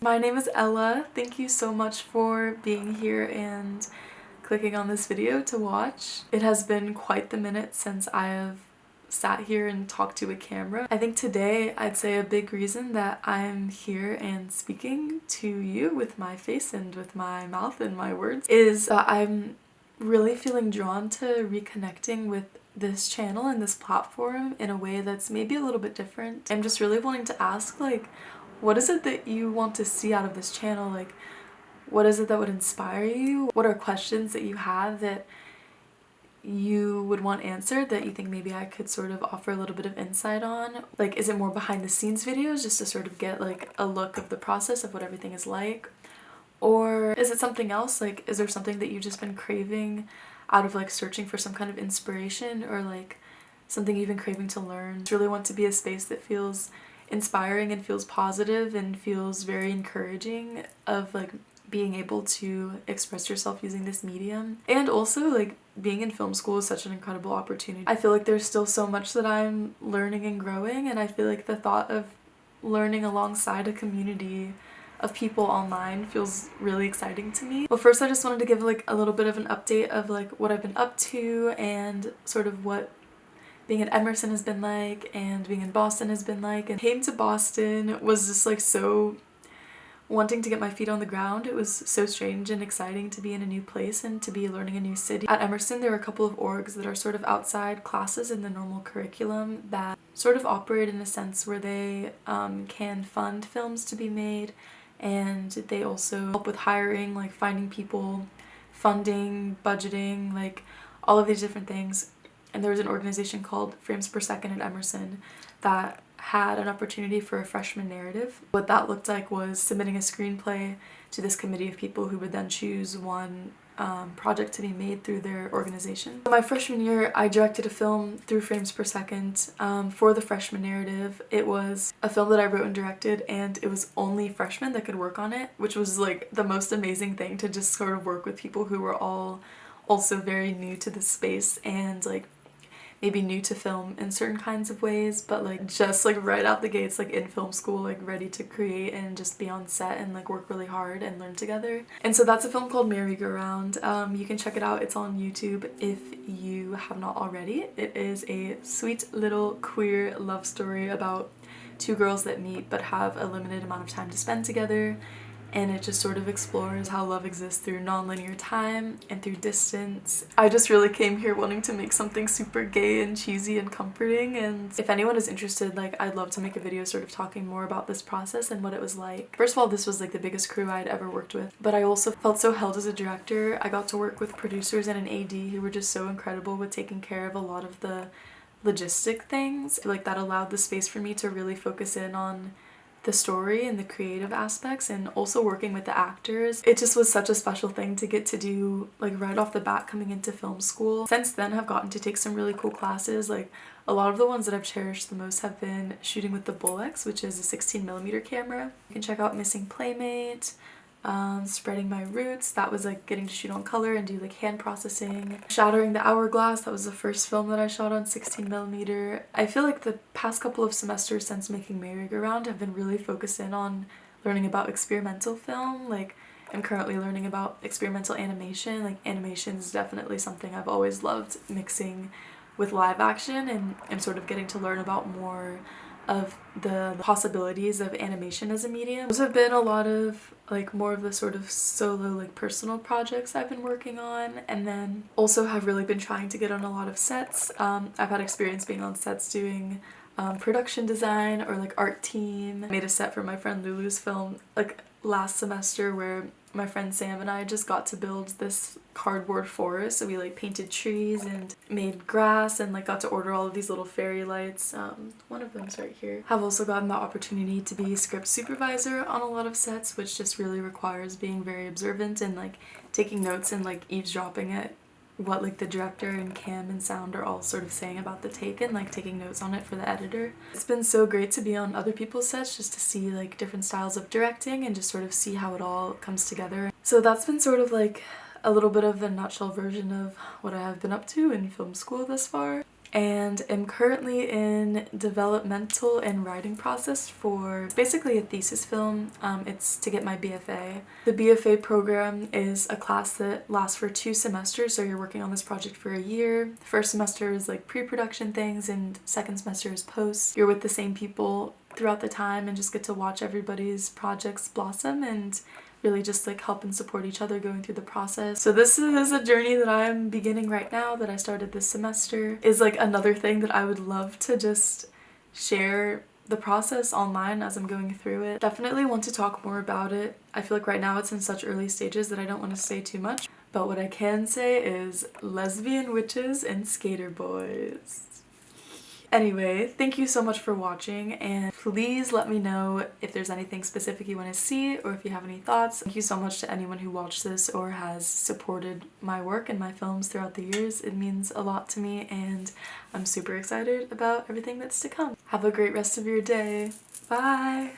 My name is Ella. Thank you so much for being here and clicking on this video to watch. It has been quite the minute since I have sat here and talked to a camera. I think today I'd say a big reason that I'm here and speaking to you with my face and with my mouth and my words is that I'm really feeling drawn to reconnecting with this channel and this platform in a way that's maybe a little bit different. I'm just really wanting to ask, like, what is it that you want to see out of this channel? Like, what is it that would inspire you? What are questions that you have that you would want answered that you think maybe I could sort of offer a little bit of insight on? Like, is it more behind the scenes videos just to sort of get like a look of the process of what everything is like? Or is it something else? Like, is there something that you've just been craving out of like searching for some kind of inspiration, or like something you've been craving to learn? I just really want to be a space that feels inspiring and feels positive and feels very encouraging of like being able to express yourself using this medium. And also, like, being in film school is such an incredible opportunity. I feel like there's still so much that I'm learning and growing, and I feel like the thought of learning alongside a community of people online feels really exciting to me. But first I just wanted to give like a little bit of an update of like what I've been up to and sort of what being at Emerson has been like and being in Boston has been like. And came to Boston was just like so wanting to get my feet on the ground. It was so strange and exciting to be in a new place and to be learning a new city. At Emerson there are a couple of orgs that are sort of outside classes in the normal curriculum that sort of operate in a sense where they can fund films to be made, and they also help with hiring, like finding people, funding, budgeting, like all of these different things. And there was an organization called Frames Per Second at Emerson that had an opportunity for a freshman narrative. What that looked like was submitting a screenplay to this committee of people who would then choose one project to be made through their organization. My freshman year, I directed a film through Frames Per Second for the freshman narrative. It was a film that I wrote and directed, and it was only freshmen that could work on it, which was like the most amazing thing, to just sort of work with people who were all also very new to the space and like maybe new to film in certain kinds of ways, but like just like right out the gates, like in film school, like ready to create and just be on set and like work really hard and learn together. And so that's a film called Merry-Go-Round. You can check it out. It's on YouTube if you have not already. It is a sweet little queer love story about two girls that meet but have a limited amount of time to spend together. And it just sort of explores how love exists through non-linear time and through distance. I just really came here wanting to make something super gay and cheesy and comforting, and if anyone is interested, like, I'd love to make a video sort of talking more about this process and what it was like. First of all, this was like the biggest crew I'd ever worked with, but I also felt so held as a director. I got to work with producers and an AD who were just so incredible with taking care of a lot of the logistic things. Like, that allowed the space for me to really focus in on the story and the creative aspects, and also working with the actors. It just was such a special thing to get to do, like, right off the bat coming into film school. Since then I've gotten to take some really cool classes. Like, a lot of the ones that I've cherished the most have been shooting with the Bolex, which is a 16mm camera. You can check out Missing Playmate, Spreading My Roots, that was like getting to shoot on color and do like hand processing. Shattering the Hourglass, that was the first film that I shot on 16mm. I feel like the past couple of semesters since making Merry-Go-Round have been really focused in on learning about experimental film. Like, I'm currently learning about experimental animation. Like, animation is definitely something I've always loved mixing with live action, and I'm sort of getting to learn about more of the possibilities of animation as a medium. Those have been a lot of like more of the sort of solo, like, personal projects I've been working on, and then also have really been trying to get on a lot of sets. I've had experience being on sets doing production design or like art team. I made a set for my friend Lulu's film like last semester where my friend Sam and I just got to build this cardboard forest. So we like painted trees and made grass and like got to order all of these little fairy lights. One of them's right here. Have also gotten the opportunity to be script supervisor on a lot of sets, which just really requires being very observant and like taking notes and like eavesdropping at what like the director and cam and sound are all sort of saying about the take, and like taking notes on it for the editor. It's been so great to be on other people's sets just to see like different styles of directing and just sort of see how it all comes together. So that's been sort of like a little bit of the nutshell version of what I have been up to in film school thus far. and am currently in developmental and writing process for basically a thesis film. It's to get my BFA. The BFA program is a class that lasts for 2 semesters, so you're working on this project for a year. First semester is like pre-production things and second semester is post. You're with the same people throughout the time and just get to watch everybody's projects blossom and really just like help and support each other going through the process. So this is a journey that I'm beginning right now that I started this semester. Is like another thing that I would love to just share the process online as I'm going through it. Definitely want to talk more about it. I feel like right now it's in such early stages that I don't want to say too much. But what I can say is lesbian witches and skater boys. Anyway, thank you so much for watching, and please let me know if there's anything specific you want to see or if you have any thoughts. Thank you so much to anyone who watched this or has supported my work and my films throughout the years. It means a lot to me and I'm super excited about everything that's to come. Have a great rest of your day. Bye!